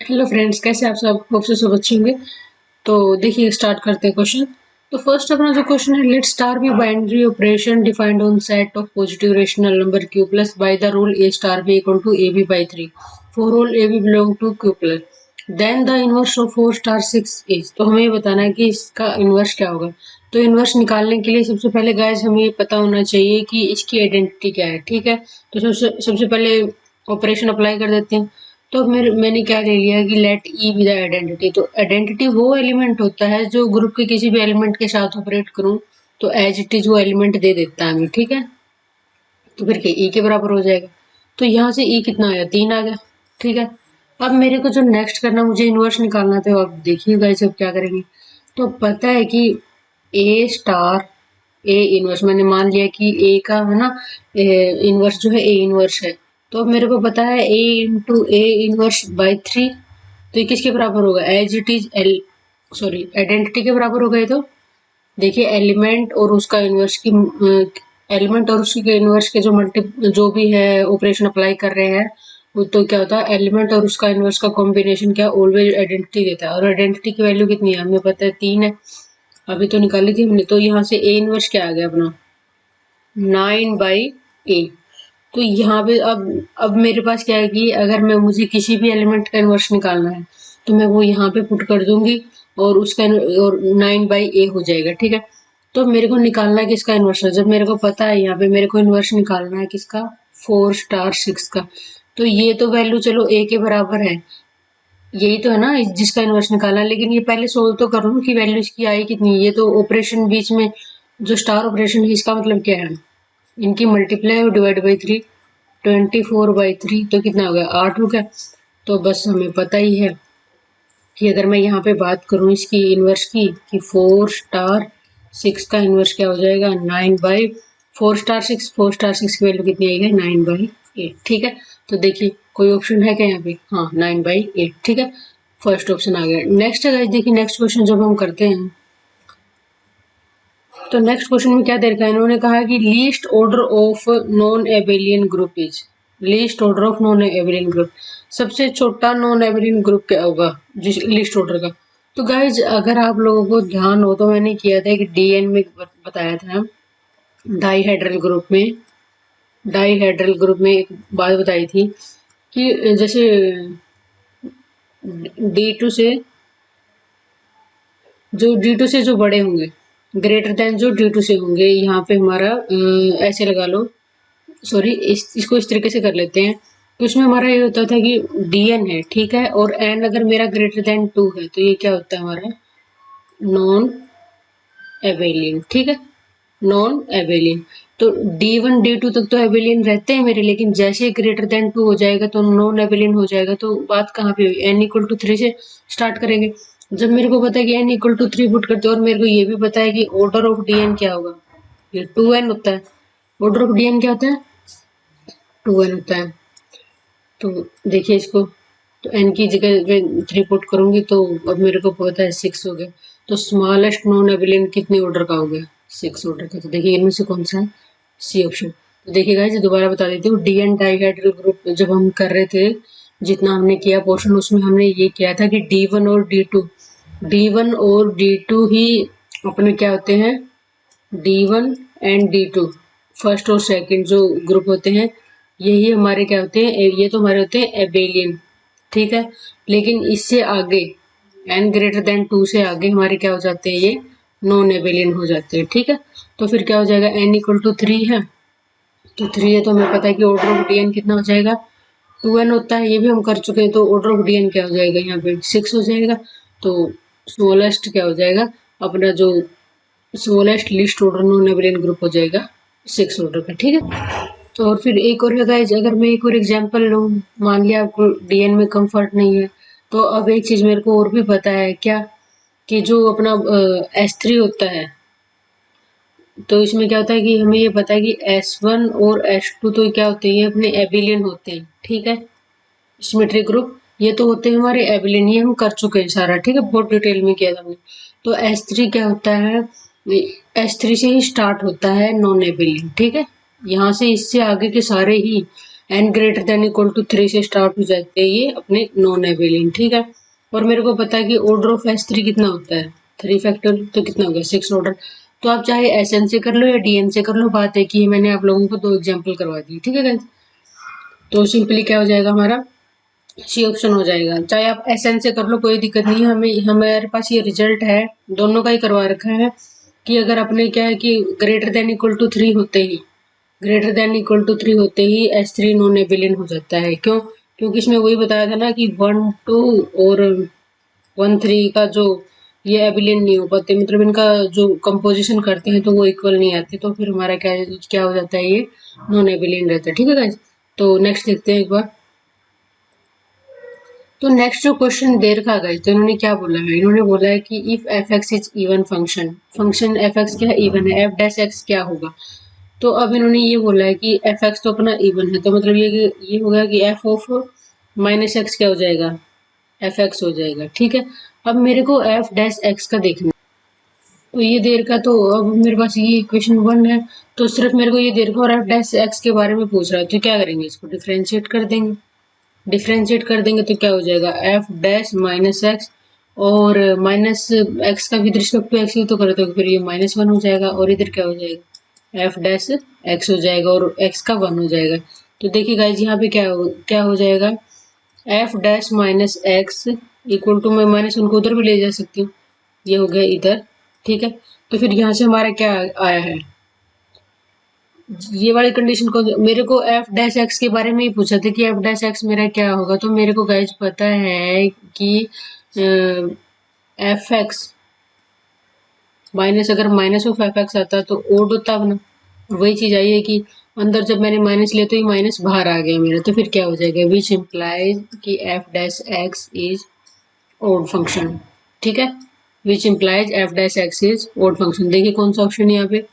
Hello friends, कैसे आप सब? होप से सब अच्छे होंगे। तो देखिए स्टार्ट करते हैं क्वेश्चन। तो फर्स्ट अपना जो क्वेश्चन है, let star be binary operation defined on set of positive rational number q plus by the rule a star b equal to ab by 3 for rule ab belong to q plus then the inverse of 4 star 6 is. तो हमें ये बताना है कि इसका inverse क्या होगा। तो इनवर्स निकालने के लिए सबसे पहले गाइस हमें ये पता होना चाहिए कि इसकी आइडेंटिटी क्या है। ठीक है, तो सबसे पहले ऑपरेशन अप्लाई कर देते हैं। तो मैंने क्या ले लिया कि let E be the identity. तो आइडेंटिटी वो एलिमेंट होता है जो ग्रुप के किसी भी एलिमेंट के साथ ऑपरेट करूं तो एज इट इज वो एलिमेंट दे देता है हमें। ठीक है, तो फिर ई के बराबर हो जाएगा। तो यहाँ से ई कितना आया? 3 आ गया। ठीक है, अब मेरे को जो नेक्स्ट करना, मुझे इनवर्स निकालना था। अब देखिए गाइस अब क्या करेंगे। तो पता है कि ए स्टार ए इनवर्स, मैंने मान लिया कि ए का है ना इनवर्स जो है ए इनवर्स है। तो अब मेरे को पता है A into A inverse by 3। तो ये किसके बराबर होगा? As it is L, sorry identity के बराबर होगा ये। तो देखिए एलिमेंट और उसका इनवर्स की एलिमेंट और उसके इनवर्स के जो जो भी है ऑपरेशन अप्लाई कर रहे हैं वो, तो क्या होता है एलिमेंट और उसका इनवर्स का कॉम्बिनेशन क्या ऑलवेज आइडेंटिटी देता है। और आइडेंटिटी की वैल्यू कितनी है हमें पता है? 3 है। अभी तो निकाली थी हमने। तो यहाँ से ए इनवर्स क्या आ गया अपना? 9/a। तो यहाँ पे अब मेरे पास क्या है कि अगर मैं मुझे किसी भी एलिमेंट का इनवर्स निकालना है तो मैं वो यहाँ पे पुट कर दूंगी और उसका और 9/a हो जाएगा। ठीक है, तो मेरे को निकालना है किसका इनवर्स है। जब मेरे को पता है यहाँ पे मेरे को इनवर्स निकालना है किसका? 4 स्टार 6 का। तो ये तो वैल्यू चलो a के बराबर है, यही तो है ना जिसका इनवर्स निकालना है। लेकिन ये पहले सोल्व तो करूँ कि वैल्यू इसकी आई कितनी है। ये तो ऑपरेशन बीच में जो स्टार ऑपरेशन है इसका मतलब क्या है? इनकी मल्टीप्लाई और डिवाइड बाई 3, 24/3। तो कितना हो गया? 8 हो गया। तो बस हमें पता ही है कि अगर मैं यहाँ पे बात करूँ इसकी इनवर्स की कि 4 स्टार 6 का इनवर्स क्या हो जाएगा? 9/4 स्टार 6। 4 स्टार 6 की वैल्यू कितनी आएगी? 9/8। ठीक है, तो देखिए कोई ऑप्शन है क्या यहाँ पे? हाँ, 9/8। ठीक है, फर्स्ट ऑप्शन आ गया। नेक्स्ट है गाइस, देखिए नेक्स्ट क्वेश्चन जब हम करते हैं तो नेक्स्ट क्वेश्चन में क्या दे रखा है? इन्होंने कहा कि least order of non Abelian group is. Least order of non Abelian group, सबसे छोटा नॉन एबेलियन ग्रुप क्या होगा जिस लिस्ट ऑर्डर का? तो गाइज अगर आप लोगों को ध्यान हो तो मैंने किया था कि डीएन में बताया था, डाईहेड्रल ग्रुप में। डाईहेड्रल ग्रुप में एक बात बताई थी कि जैसे D2 से D2 से जो बड़े होंगे, ग्रेटर देन जो D2 से होंगे, यहाँ पे हमारा ऐसे लगा लो, सॉरी इसको इस तरीके से कर लेते हैं। तो इसमें हमारा ये होता था कि dn है, ठीक है, और n अगर मेरा ग्रेटर देन 2 है तो ये क्या होता है हमारा? Non Abelian. ठीक है, नॉन एबेलियन। तो D1 D2 तक तो एबेलियन रहते हैं मेरे, लेकिन जैसे ग्रेटर देन 2 हो जाएगा तो नॉन एबेलियन हो जाएगा। तो बात कहाँ पे हुई? n=3 से स्टार्ट करेंगे। जब मेरे को पता है कि n=3 पुट करते हैं और मेरे को ये भी पता है कि ऑर्डर ऑफ dn क्या होगा? ये 2n होता है। ऑर्डर ऑफ dn क्या होता है? 2n होता है। तो देखिए इसको, तो n की जगह पे 3 पुट करूंगी तो अब मेरे को पता है 6 हो गया। तो स्मॉलेस्ट नॉन एबिलियन कितने ऑर्डर का हो गया? 6 ऑर्डर का। तो देखिए इनमें से कौन सा है? C option. तो देखिए गाइस दोबारा बता देती हूँ, डी एन डाइहाइड्रल ग्रुप जब हम कर रहे थे, जितना हमने किया पोर्शन, उसमें हमने ये किया था कि D1 और D2 ही अपने क्या होते हैं? D1 एंड D2 फर्स्ट और सेकंड जो ग्रुप होते हैं, यही हमारे क्या होते हैं? ये तो हमारे होते हैं एबेलियन। ठीक है, लेकिन इससे आगे n>2 से आगे हमारे क्या हो जाते हैं? ये नॉन एबेलियन हो जाते हैं। ठीक है, तो फिर क्या हो जाएगा? n=3 है, तो 3 है तो हमें पता है कि ऑर्डर ऑफ dn कितना हो जाएगा? 2n होता है, ये भी हम कर चुके हैं। तो ऑर्डर ऑफ dn क्या हो जाएगा? यहाँ पे 6 हो जाएगा। तो स्मॉलेस्ट क्या हो जाएगा अपना? जो smallest list order non Abelian group हो जाएगा 6 ऑर्डर का। ठीक है, तो और फिर एक और है गाइस, अगर मैं एक और एग्जांपल लूँ, मान लिया आपको डीएन में कंफर्ट नहीं है, तो अब एक चीज मेरे को और भी पता है क्या, कि जो अपना S3 होता है, तो इसमें क्या होता है कि हमें ये पता है कि S1 और S2 तो क्या होते हैं? ये अपने एबिलियन होते हैं। ठीक है, सिमेट्रिक ग्रुप ये तो होते हैं हमारे एबिलियन, ये हम कर चुके हैं सारा। ठीक है, बहुत डिटेल में किया था हमने। तो S3 क्या होता है? S3 से ही स्टार्ट होता है नॉन एबिलियन। ठीक है, यहाँ से इससे आगे के सारे ही n greater than equal to 3 से स्टार्ट हो जाते हैं ये अपने नॉन एबिलियन, ठीक है। और मेरे को पता है कि ऑर्डर ऑफ S3 कितना होता है, 3 फैक्टर तो कितना हो गया 6 ऑर्डर। तो आप चाहे SN से कर लो या DN से कर लो, बात है कि मैंने आप लोगों को 2 एग्जाम्पल करवा दी, ठीक है गाइस। तो सिंपली क्या हो जाएगा हमारा, सी ऑप्शन हो जाएगा। चाहे आप SN से कर लो, कोई दिक्कत नहीं है, हमें हमारे पास ये रिजल्ट है, दोनों का ही करवा रखा है कि अगर अपने क्या है कि ग्रेटर देन इक्वल टू 3 होते ही, ग्रेटर देन इक्वल टू 3 होते ही S3 नॉन एबिलियन हो जाता है। क्यों? क्योंकि इसमें वही बताया था ना कि 1 2 और 1 3 का जो ये एबिलियन नहीं हो पाते, मतलब इनका जो कंपोजिशन करते हैं तो वो इक्वल नहीं आती, तो फिर हमारा क्या क्या हो जाता है, ये नॉन एबिलियन रहता है, ठीक है गाइस। तो नेक्स्ट देखते हैं एक बार। तो नेक्स्ट जो क्वेश्चन दे रखा गाइस, तो इन्होंने क्या बोला है, इन्होंने बोला है कि if F X is even function, function F X क्या इवन है, एफ डैश एक्स क्या होगा। तो अब इन्होंने ये बोला है कि एफ एक्स तो अपना इवन है, तो मतलब ये हो गया कि एफ ऑफ माइनस एक्स क्या हो जाएगा, एफ एक्स हो जाएगा, ठीक है। अब मेरे को एफ डैश एक्स का देखना है, तो ये देर का, तो अब मेरे पास ये इक्वेशन 1 है, तो सिर्फ मेरे को ये देर का और एफ डैश एक्स के बारे में पूछ रहा है, तो क्या करेंगे, इसको डिफ्रेंशिएट कर देंगे। डिफ्रेंशिएट कर देंगे तो क्या हो जाएगा, एफ डैश माइनस एक्स, और माइनस एक्स का विद रिस्पेक्ट टू एक्स ही तो करते हो, फिर ये -1 हो जाएगा, और इधर क्या हो जाएगा, एफ डैश एक्स हो जाएगा, और एक्स का 1 हो जाएगा। तो देखिए गाइज यहाँ पे क्या हो जाएगा, F dash minus X equal to, मैं -1 को उधर भी ले जा सकती हूँ, ये हो गया इधर, ठीक है। तो फिर यहाँ से हमारा क्या आया है, ये वाली कंडीशन को, मेरे को एफ डैश एक्स के बारे में ही पूछा था कि एफ डैश एक्स मेरा क्या होगा, तो मेरे को गाइज पता है कि एफ एक्स माइनस, अगर माइनस ऑफ एफ एक्स आता तो ओड होता अब ना, वही चीज आई है कि अंदर जब मैंने माइनस लिया तो ये माइनस बाहर आ गया मेरा, तो फिर क्या हो जाएगा, विच इम्प्लाइज कि F dash X is odd function, ठीक है। Which implies F dash X is odd function. देखिए कौन सा ऑप्शन है यहाँ पे,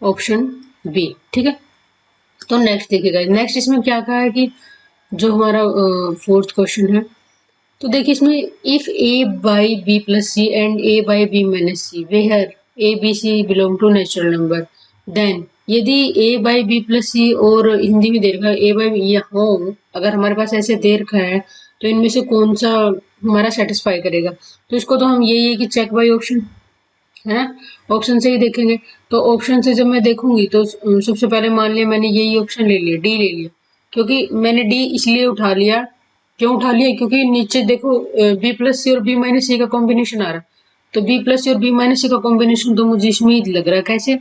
ऑप्शन बी, ठीक है। तो नेक्स्ट देखिएगा, नेक्स्ट इसमें क्या कहा है कि जो हमारा फोर्थ क्वेश्चन है, तो देखिए इसमें if A by B plus C and A by B minus C where A B C belong to natural number, then यदि A by B plus C, और हिंदी में दे रखा है ए बाई बी हो, अगर हमारे पास ऐसे दे रखा है तो इनमें से कौन सा हमारा सेटिस्फाई करेगा। तो इसको तो हम यही है कि चेक बाई ऑप्शन है ना, ऑप्शन से ही देखेंगे। तो ऑप्शन से जब मैं देखूंगी तो सबसे पहले मान लिया मैंने यही ऑप्शन ले लिया, डी ले लिया, क्योंकि मैंने डी इसलिए उठा लिया, क्यों उठा लिया, क्योंकि नीचे देखो बी प्लस सी और बी माइनस सी का कॉम्बिनेशन आ रहा है, तो बी प्लस सी और बी माइनस सी का कॉम्बिनेशन तो मुझे इसमें ही लग रहा है। कैसे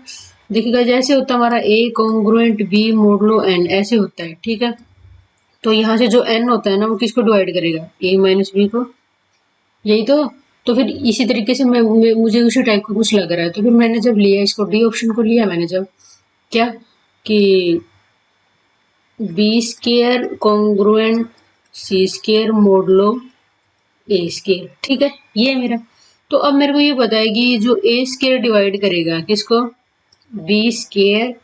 देखिएगा, जैसे होता है हमारा ए कॉन्ग्रुएंट बी मोडलो एन, ऐसे होता है, ठीक है। तो यहाँ से जो एन होता है ना, वो किसको डिवाइड करेगा, ए माइनस बी को, यही तो फिर इसी तरीके से मुझे उसी टाइप का कुछ लग रहा है, तो फिर मैंने जब लिया इसको, डी ऑप्शन को लिया मैंने, जब क्या कि बी स्केयर कॉन्ग्रुएंट सी स्केयर मोडलो ए स्केयर, ठीक है, ये है मेरा। तो अब मेरे को ये बताएगी जो ए स्केयर डिवाइड करेगा किसको, बी स्केयर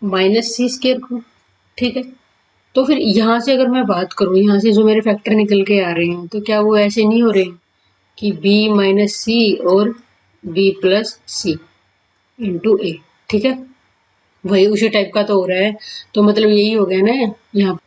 माइनस सी स्केयर को, ठीक है। तो फिर यहाँ से अगर मैं बात करूँ, यहाँ से जो मेरे फैक्टर निकल के आ रहे हैं, तो क्या वो ऐसे नहीं हो रहे हैं कि b माइनस सी और b प्लस सी इंटू ए, ठीक है, वही उसी टाइप का तो हो रहा है। तो मतलब यही हो गया ना यहाँ,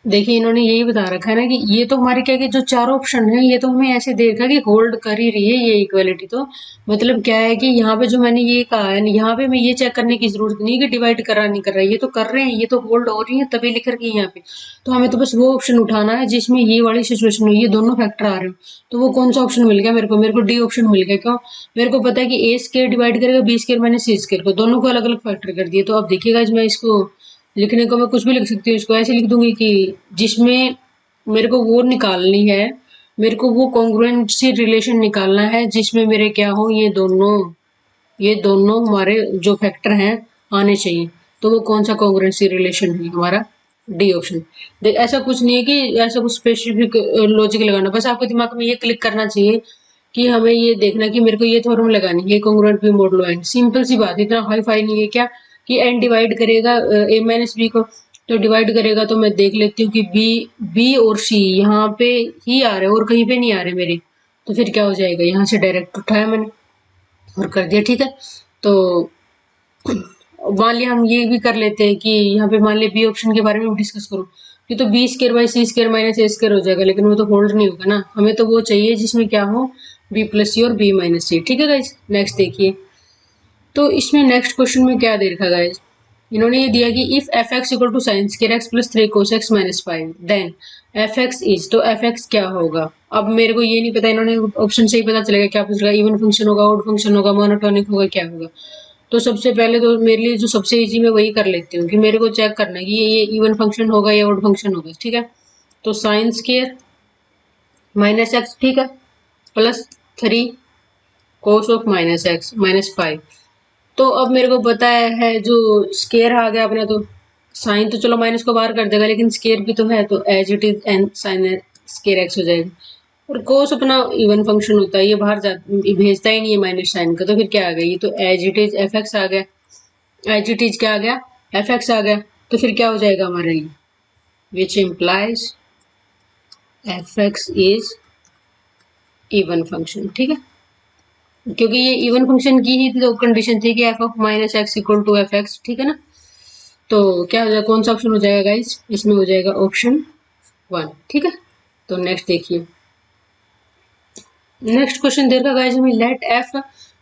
देखिए इन्होंने यही बता रखा है ना कि ये तो हमारे क्या कि जो चारों ऑप्शन है ये तो हमें ऐसे देखा कि होल्ड कर ही रही है ये इक्वालिटी, तो मतलब क्या है कि यहाँ पे जो मैंने ये कहा है, यहाँ पे मैं ये चेक करने की जरूरत नहीं कि डिवाइड कर रहा नहीं कर रहा है, ये तो कर रहे हैं, ये तो होल्ड हो रही है तभी लिख रखी है यहाँ पे। तो हमें तो बस वो ऑप्शन उठाना है जिसमें ये वाली सिचुएशन हुई, ये दोनों फैक्टर आ रहे हो, तो वो कौन सा ऑप्शन मिल गया मेरे को डी ऑप्शन मिल गया। क्यों, मेरे को पता है कि ए स्केयर डिवाइड करेगा बी स्केयर मैंने सी स्केयर को, दोनों को अलग अलग फैक्टर कर दिए। तो अब देखिएगा मैं इसको लिखने को मैं कुछ भी लिख सकती हूँ, इसको ऐसे लिख दूंगी कि जिसमें मेरे को वो निकालनी है, मेरे को वो कॉन्ग्रुएंसी रिलेशन निकालना है जिसमें मेरे क्या हो, ये दोनों हमारे जो फैक्टर हैं आने चाहिए। तो वो कौन सा कॉन्ग्रुएंसी रिलेशन है हमारा, डी ऑप्शन। देख ऐसा कुछ नहीं है कि ऐसा कुछ स्पेसिफिक लॉजिक लगाना, बस आपके दिमाग में ये क्लिक करना चाहिए कि हमें ये देखना कि मेरे को ये थ्योरम लगानी है, congruent b modulo n, simple सी बात, इतना हाई फाई नहीं है क्या कि एन डिवाइड करेगा ए माइनस बी को, तो डिवाइड करेगा तो मैं देख लेती हूँ कि बी और सी यहाँ पे ही आ रहे हैं और कहीं पे नहीं आ रहे मेरे, तो फिर क्या हो जाएगा, यहाँ से डायरेक्ट उठाया मैंने और कर दिया, ठीक है। तो मान लिया हम ये भी कर लेते हैं कि यहाँ पे मान लिया बी ऑप्शन के बारे में डिस्कस करूँ, ये तो B square by C square minus A square हो जाएगा, लेकिन वो तो होल्ड नहीं होगा ना, हमें तो वो चाहिए जिसमें क्या हो बी प्लस सी और बी माइनस सी। ठीक है गाइज, नेक्स्ट देखिए। तो इसमें नेक्स्ट क्वेश्चन में क्या दे रखा गाइज, इन्होंने ये दिया कि if F x equal to sine square X plus 3 cos X minus 5 then F X is, तो एफ एक्स क्या होगा। अब मेरे को ये नहीं पता, इन्होंने ऑप्शन से ही पता चलेगा क्या पूछ रहा है, इवन फंक्शन होगा, ऑड फंक्शन होगा, मोनोटोनिक होगा, क्या होगा। तो सबसे पहले तो मेरे लिए जो सबसे इजी मैं वही कर लेती हूँ कि मेरे को चेक करना है कि ये इवन फंक्शन होगा या ऑड फंक्शन होगा। ठीक है, तो साइन स्क्वायर माइनस एक्स, ठीक है, plus 3 cos of minus x minus 5। तो अब मेरे को पता है जो स्केयर आ गया अपना, तो साइन तो चलो माइनस को बाहर कर देगा, लेकिन स्केयर भी तो है, तो as it is N sine square X हो जाएगा। और कोस अपना इवन फंक्शन होता है, ये बाहर भेजता ही नहीं है माइनस साइन का, तो फिर क्या आ गया, ये तो as it is f x आ गया, एज इट इज क्या आ गया, एफ एक्स आ गया। तो फिर क्या हो जाएगा हमारा ये, विच implies F X is even function. ठीक है, क्योंकि ये इवन फंक्शन की ही तो कंडीशन थी कि F of minus X equal to F X. ठीक है ना, तो क्या हो जाएगा, कौन सा ऑप्शन हो जाएगा गाइस, इसमें हो जाएगा ऑप्शन 1। ठीक है, तो नेक्स्ट देखिए। नेक्स्ट क्वेश्चन दे रखा गाइस हमें, लेट एफ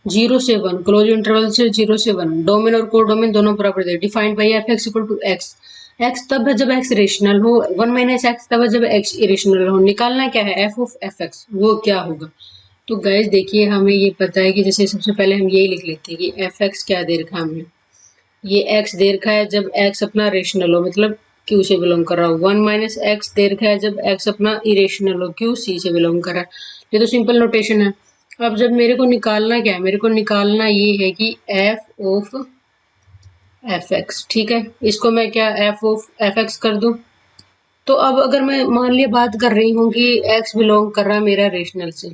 0 से 1 क्लोज इंटरवल से 0 से 1 डोमेन और कोडोमेन दोनों बराबर दे, defined by F x equal to x. X तब है जब एक्स रेशनल हो, 1 माइनस एक्स तब है जब एक्स इरेशनल हो। निकालना क्या है, एफ ऑफ एफ एक्स, वो क्या होगा। तो गाइस देखिए, हमें ये पता है कि जैसे सबसे पहले हम यही लिख लेते हैं कि एफ एक्स क्या दे रखा है हमें, ये एक्स दे रखा है जब एक्स अपना रेशनल हो, मतलब क्यू से बिलोंग कर रहा हो। 1 माइनस एक्स दे रखा है जब एक्स अपना इरेशनल हो, क्यू सी से बिलोंग कर रहा है। ये तो सिंपल नोटेशन है। अब जब मेरे को निकालना क्या है, मेरे को निकालना ये है कि एफ ऑफ एफ एक्स। ठीक है, इसको मैं क्या एफ ऑफ एफ एक्स कर दूं। तो अब अगर मैं मान लिया बात कर रही हूँ कि एक्स बिलोंग कर रहा है मेरा रेशनल से,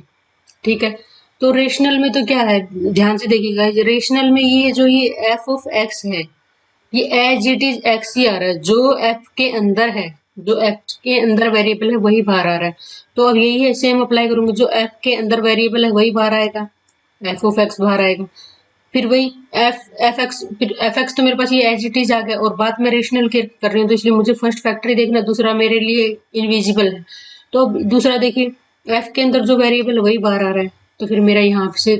ठीक है, तो रेशनल में तो क्या है, ध्यान से देखिएगा, रेशनल में ये जो ये एफ ऑफ एक्स है, ये एज इट इज एक्स ही आ रहा है, जो एफ के अंदर है, जो एफ के अंदर वेरिएबल है वही बाहर आ रहा है। तो अब यही है, सेम अप्लाई करूंगी, जो एफ के अंदर वेरिएबल है वही बाहर आएगा, एफ ऑफ एक्स बाहर आएगा। फिर वही एफ एक्स, फिर एफ एक्स तो मेरे पास ये एज इट इज आ गया, और बात मैं रेशनल के कर रही हूँ, तो इसलिए मुझे फर्स्ट फैक्टर देखना, दूसरा मेरे लिए इनविजिबल है। तो अब दूसरा देखिए, एफ के अंदर जो वेरिएबल है वही बाहर आ रहा है, तो फिर मेरा यहाँ से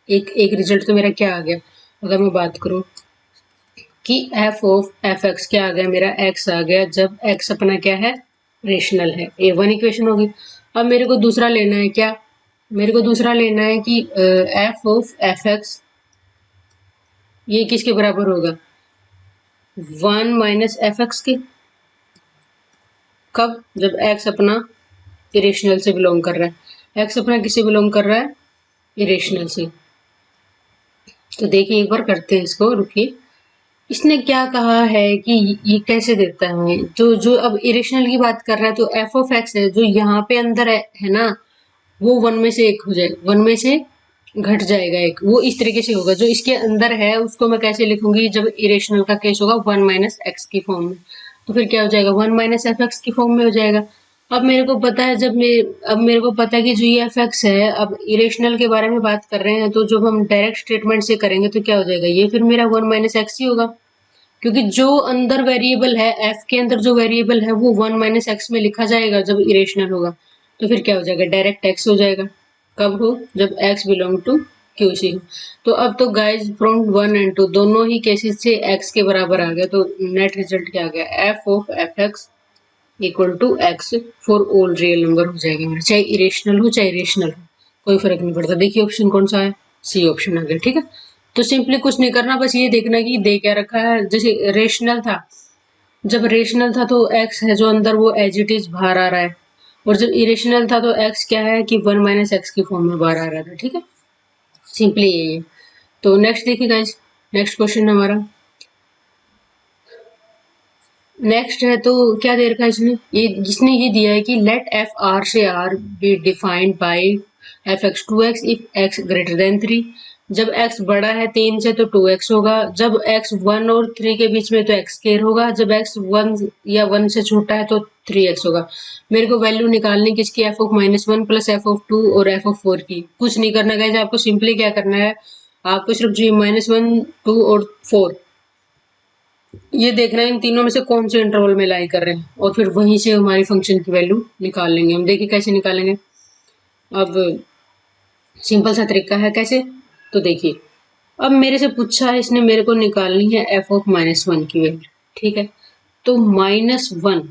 एक एक रिजल्ट तो मेरा क्या आ गया, अगर मैं बात करूँ कि एफ ऑफ एफ एक्स क्या आ गया, मेरा एक्स आ गया जब एक्स अपना क्या है, रेशनल है। ए वन इक्वेशन होगी। अब मेरे को दूसरा लेना है क्या, मेरे को दूसरा लेना है कि एफ ऑफ एफ एक्स ये किसके बराबर होगा, 1 माइनस एफ एक्स के। कब, जब एक्स अपना इरेशनल से बिलोंग कर रहा है। एक्स अपना किससे बिलोंग कर रहा है, इरेशनल से। तो देखिए एक बार करते हैं इसको, रुकिए। इसने क्या कहा है कि ये कैसे देता है, जो जो अब इरेशनल की बात कर रहा है, तो एफ ऑफ एक्स है जो यहाँ पे अंदर है ना, वो 1 में से एक हो जाएगा, 1 में से घट जाएगा एक, वो इस तरीके से होगा। जो इसके अंदर है उसको मैं कैसे लिखूंगी, जब इरेशनल का केस होगा 1 माइनस एक्स की फॉर्म में, तो फिर क्या हो जाएगा, 1 माइनस एफ एक्स की फॉर्म में हो जाएगा। अब मेरे को पता है, अब मेरे को पता है कि जो ये एफ एक्स है, अब इरेशनल के बारे में बात कर रहे हैं, तो जब हम डायरेक्ट स्टेटमेंट से करेंगे तो क्या हो जाएगा, ये फिर मेरा 1 माइनस एक्स ही होगा, क्योंकि जो अंदर वेरिएबल है, एफ के अंदर जो वेरिएबल है वो 1 माइनस एक्स में लिखा जाएगा जब इरेशनल होगा, तो फिर क्या हो जाएगा, डायरेक्ट एक्स हो जाएगा। कब हो, जब X belong to Q C हो। तो अब तो गाइज फ्रॉम 1 एंड 2 दोनों ही केसेस से एक्स के बराबर आ गया, तो नेट रिजल्ट क्या आ गया, F of F x equal to X for all real number हो जाएगा मेरा, चाहे इरेशनल हो चाहे रेशनल हो, कोई फर्क नहीं पड़ता। देखिए ऑप्शन कौन सा है, सी ऑप्शन आ गया। ठीक है, तो सिंपली कुछ नहीं करना, बस ये देखना कि दे क्या रखा है। जैसे रेशनल था, जब रेशनल था तो एक्स है जो अंदर वो एज इट इज बाहर आ रहा है, और जब इरेशनल था तो एक्स क्या है कि 1 माइनस एक्स की फॉर्म में बाहर आ रहा था। ठीक है, सिंपली यही है। तो नेक्स्ट देखिए गाइस, नेक्स्ट क्वेश्चन हमारा नेक्स्ट है, तो क्या दे रखा है इसने, ये जिसने ये दिया है कि लेट एफ आर से R B defined by F x 2x if x greater than 3। जब x बड़ा है 3 से तो 2x होगा, जब x 1 और 3 के बीच में तो x स्क्वायर होगा, जब x 1 या 1 से छोटा है तो 3x होगा। मेरे को वैल्यू निकालनी किसकी, F of -1 plus F of 2 और एफ ऑफ 4 की। कुछ नहीं करना गाइस, आपको सिंपली क्या करना है, आपको सिर्फ जी -1 2 और 4 ये देखना है इन तीनों में से कौन से इंटरवल में लाई कर रहे हैं और फिर वहीं से हमारी फंक्शन की वैल्यू निकाल लेंगे हम। देखिए कैसे निकालेंगे। अब सिंपल सा तरीका है कैसे, तो देखिए अब मेरे से पूछा है इसने, मेरे को निकालनी है एफ ऑफ -1 की वैल्यू। ठीक है, तो -1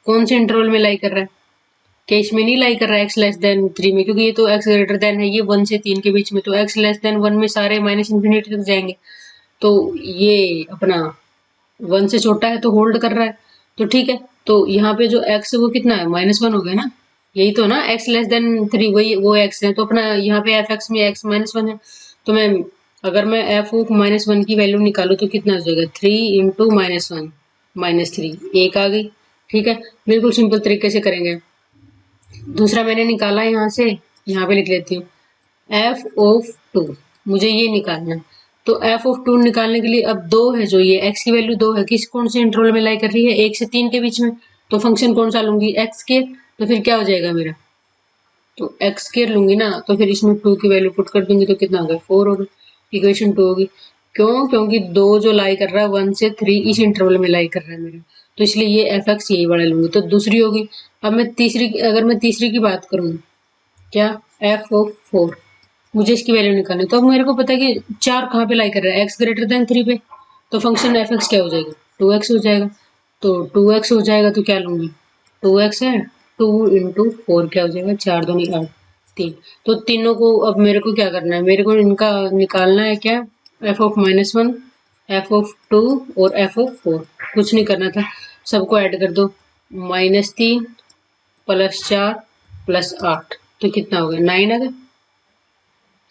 कौन से इंटरवल में लाई कर रहा है? क्या इसमें नहीं लाई कर रहा है x 3 में, क्योंकि ये तो x है, ये 1 से 3 के बीच में, तो x<1 में सारे -∞ तक जाएंगे। तो ये अपना 1 से छोटा है तो होल्ड कर रहा है। तो ठीक है, तो यहाँ पे जो x है वो कितना है, -1 हो गया ना, यही तो ना x<3, वही वो x है, तो अपना यहाँ पे fx में x -1 है। तो मैं अगर मैं f ऑफ -1 की वैल्यू निकालूं तो कितना हो जाएगा, 3 इंटू -1 -3, एक आ गई। ठीक है, बिल्कुल सिंपल तरीके से करेंगे। दूसरा मैंने निकाला यहाँ से, यहाँ पे लिख लेती हूँ एफ ऑफ 2, मुझे ये निकालना है। तो एफ ऑफ 2 निकालने के लिए अब 2 है, जो ये x की वैल्यू 2 है, किस कौन से इंटरवल में लाई कर रही है, 1 से 3 के बीच में। तो फंक्शन कौन सा लूंगी, एक्स के, तो फिर क्या हो जाएगा मेरा, तो एक्स केयर लूंगी ना, तो फिर इसमें 2 की वैल्यू पुट कर दूंगी तो कितना होगा, 4 होगा। इक्वेशन 2 होगी। क्यों, क्योंकि 2 जो लाई कर रहा है 1 से 3 इस इंटरवल में लाई कर रहा है मेरा, तो इसलिए ये एफ एक्स यही वाला लूंगी। तो दूसरी होगी। अब मैं तीसरी, अगर मैं तीसरी की बात करूँ, क्या, एफ ऑफ 4, मुझे इसकी वैल्यू निकालनी है। तो अब मेरे को पता है कि 4 कहाँ पे लाई कर रहा है, x>3 पे, तो फंक्शन एफ एक्स क्या हो जाएगा, 2x हो जाएगा। तो 2x हो जाएगा तो क्या लूंगी, 2x है, 2 इंटू 4 क्या हो जाएगा, 4 दूनी 8, 3। तो तीनों को अब मेरे को क्या करना है, मेरे को इनका निकालना है क्या, एफ ऑफ -1, एफ ऑफ 2 और एफ ऑफ 4। कुछ नहीं करना था, सबको ऐड कर दो, -3 +4 +8, तो कितना हो गया, 9 आ गया,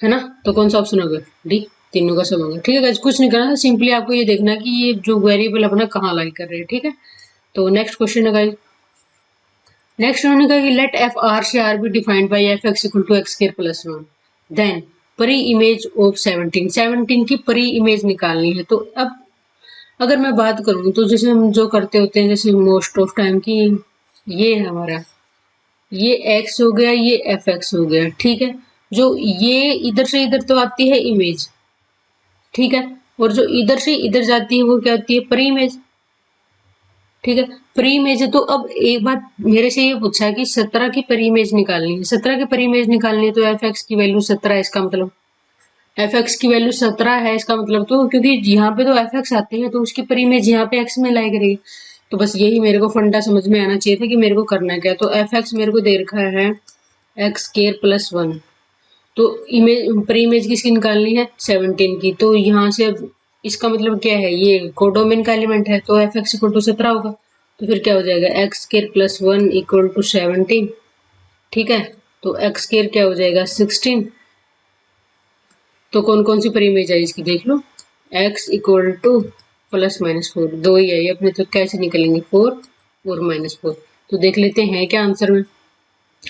है ना। तो कौन सा ऑप्शन होगा, डी, तीनों का सब होगा। ठीक है गाइस, कुछ नहीं करना, सिंपली आपको ये देखना है कि ये जो वेरिएबल अपना कहाँ लाई कर रहे हैं। ठीक है, तो नेक्स्ट क्वेश्चन है गाइस। नेक्स्ट उन्होंने कहा कि लेट एफ आर से R B defined by F x equal to X square plus 1, then preimage of 17 की परी इमेज निकालनी है। तो अब अगर मैं बात करूँ तो जैसे हम जो करते होते हैं, जैसे मोस्ट ऑफ टाइम की, ये है हमारा, ये x हो गया, ये एफ एक्स हो गया। ठीक है, जो ये इधर से इधर तो आती है इमेज, ठीक है, और जो इधर से इधर जाती है वो क्या होती है, प्री इमेज। ठीक है, प्री इमेज है। तो अब एक बात मेरे से ये पूछा है कि 17 की प्री इमेज निकालनी है, 17 की प्री इमेज निकालनी है, तो एफ एक्स की वैल्यू 17 है, इसका मतलब एफ एक्स की वैल्यू 17 है, इसका मतलब, तो क्योंकि यहाँ पे तो एफ एक्स आते हैं तो उसकी प्री इमेज यहाँ पे एक्स में लाई करेगी। तो बस यही मेरे को फंडा समझ में आना चाहिए था कि मेरे को करना क्या है। तो एफ एक्स मेरे को दे रखा है एक्स केयर प्लस 1, तो इमेज, प्री इमेज किसकी निकालनी है, 17 की। तो यहाँ से अब इसका मतलब क्या है, ये कोडोमेन का एलिमेंट है, तो एफ एक्स इक्वल टू 17 होगा। तो फिर क्या हो जाएगा, X square plus 1 equal to 17। ठीक है, तो एक्स केयर क्या हो जाएगा, 16। तो कौन कौन सी प्री इमेज आई इसकी देख लो, एक्स इक्वल टू +-4, दो ही आई अपने, तो कैसे निकलेंगे, 4 और -4। तो देख लेते हैं क्या आंसर में।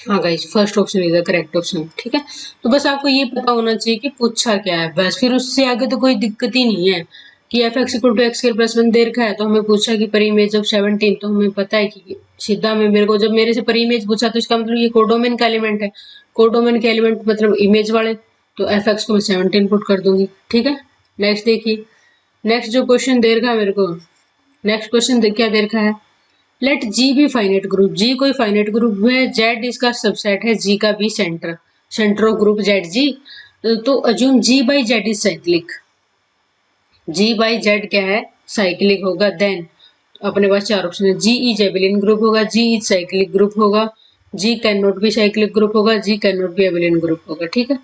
हाँ guys, first option is the correct option. ठीक है, तो बस आपको ये पता होना चाहिए कि पूछा क्या है, बस फिर उससे आगे तो कोई दिक्कत ही नहीं है कि F x equal to X square plus 1 दे रखा है, तो हमें पूछा कि परी इमेज ऑफ 17, तो हमें पता है कि सीधा में मेरे को, जब मेरे से परी इमेज पूछा तो इसका मतलब ये कोडोमेन का एलिमेंट है, कोडोमेन के एलिमेंट मतलब इमेज वाले, तो एफ एक्स को मैं 17 पुट कर दूंगी। ठीक है, नेक्स्ट देखिए, नेक्स्ट जो क्वेश्चन दे रखा है मेरे को, नेक्स्ट क्वेश्चन क्या दे रखा है, let G be finite group, G कोई फाइनेट ग्रुप है, जेड इसका सबसेट है, जी का बी centre, centre of group Z G. तो assume G by Z is cyclic, G by Z क्या है, साइक्लिक होगा। देन अपने पास चार ऑप्शन है, जी इज एबिलियन ग्रुप होगा, जी इज साइक्लिक ग्रुप होगा, G can not be cyclic group होगा, G can not be abelian group होगा। ठीक है,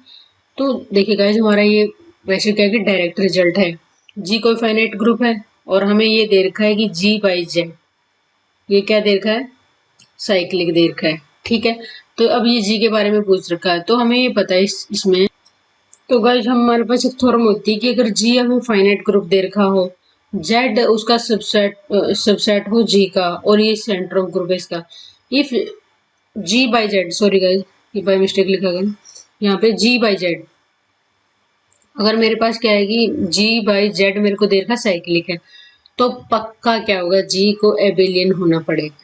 तो देखिए गाइस, हमारा ये वैसे क्या है कि डायरेक्ट रिजल्ट है, जी कोई फाइनाइट ग्रुप है और हमें ये दे रखा है कि जी बाई जेड, ये क्या दे रखा है, साइक्लिक दे रखा है। ठीक है, तो अब ये जी के बारे में पूछ रखा है, तो हमें ये पता है इसमें, तो गाइस हमारे पास एक थ्योरम होती है कि अगर जी हमें फाइनाइट ग्रुप दे रखा हो, जेड उसका सबसेट सबसेट हो जी का, और ये सेंटर ऑफ ग्रुप है इसका, if G by Z, sorry guys ये बाई मिस्टेक लिखा गया यहाँ पे, जी बाई जेड, अगर मेरे पास क्या है कि जी बाई जेड मेरे को दे रखा साइक्लिक है, तो पक्का क्या होगा, जी को एबिलियन होना पड़ेगा।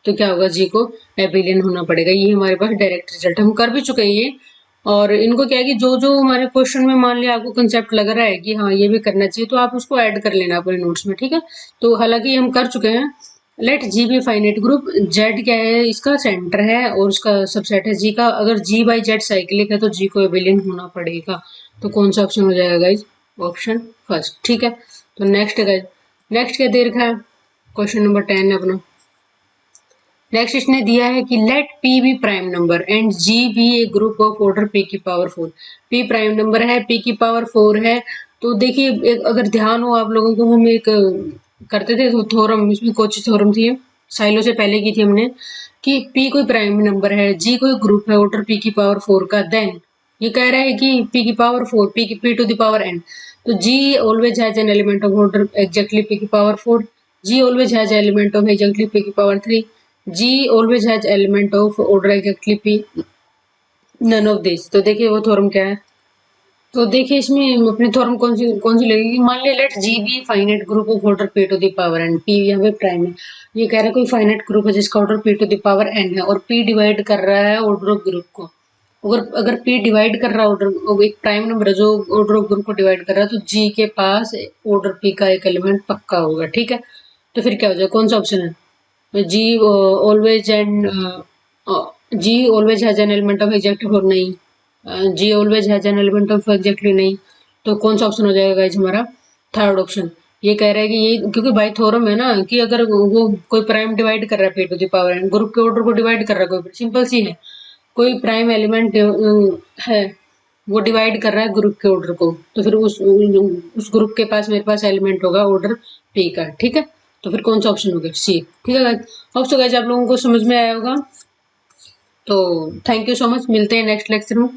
तो क्या होगा, जी को एबिलियन होना पड़ेगा, ये हमारे पास डायरेक्ट रिजल्ट हम कर भी चुके हैं ये, और इनको क्या है कि जो जो हमारे क्वेश्चन में मान लिया आपको कंसेप्ट लग रहा है कि हाँ ये भी करना चाहिए, तो आप उसको ऐड कर लेना अपने नोट्स में, ठीक है। तो हालांकि हम कर चुके हैं। Let G be finite group, Z क्या है, इसका सेंटर है और उसका सबसेट है जी का। अगर जी बाई जेड साइक्लिक है तो जी को एबिलियंट होना पड़ेगा। तो कौन सा ऑप्शन हो जाएगा गाइज? ऑप्शन फर्स्ट, ठीक है। तो नेक्स्ट गाइज, नेक्स्ट क्या दे रखा है, क्वेश्चन नंबर 10 है अपना। नेक्स्ट इसने दिया है कि let P be prime number and G be a group of order P की पावर 4। पी प्राइम नंबर है, पी की पावर 4 है। तो देखिए अगर ध्यान हो आप लोगों को, हम एक करते थे तो थ्योरम, इसमें कौची थ्योरम थी, साइलो से पहले की थी हमने, कि पी कोई प्राइम नंबर है, जी कोई ग्रुप है ऑर्डर पी की पावर 4 का, देन ये कह रहा है कि पी की power 4, P to the power N. तो G always has an element of order exactly P की power 4, G always has element of exactly P की power 3, G always has element of order exactly P, none of this। तो देखिए वो theorem क्या है। तो देखिए इसमें अपनी थ्योरम कौन सी लगेगी। मान लिया let G be finite group of order P to the power N, P यहाँ पे प्राइम है। ये कह रहा है कोई फाइनाइट ग्रुप है जिसका order P to the power N है और पी डिवाइड कर रहा है ऑर्डर ऑफ ग्रुप को। अगर अगर पी डिवाइड कर रहा है ऑर्डर, एक प्राइम नंबर है जो ऑर्डर ऑफ ग्रुप को डिवाइड कर रहा है, तो जी के पास ऑर्डर पी का एक एलिमेंट पक्का होगा, ठीक है। तो फिर क्या हो जाएगा, कौन सा ऑप्शन है? G always and G always has an element of exactly और नहीं, G always has an element of exactly नहीं। तो कौन सा ऑप्शन हो जाएगा गाइज हमारा? Third option. ये कह रहा है कि ये क्योंकि बाई थ्योरम है ना, कि अगर वो कोई प्राइम डिवाइड कर रहा है P to the power N, group के ऑर्डर को डिवाइड कर रहा है, कोई सिंपल सी है, कोई प्राइम एलिमेंट है वो डिवाइड कर रहा है ग्रुप के ऑर्डर को, तो फिर उस ग्रुप के पास मेरे पास एलिमेंट होगा ऑर्डर पी का, ठीक है। तो फिर कौन सा ऑप्शन होगा? सी, ठीक है गाइस। होप सो गाइस आप लोगों को समझ में आया होगा। तो थैंक यू सो मच, मिलते हैं नेक्स्ट लेक्चर में।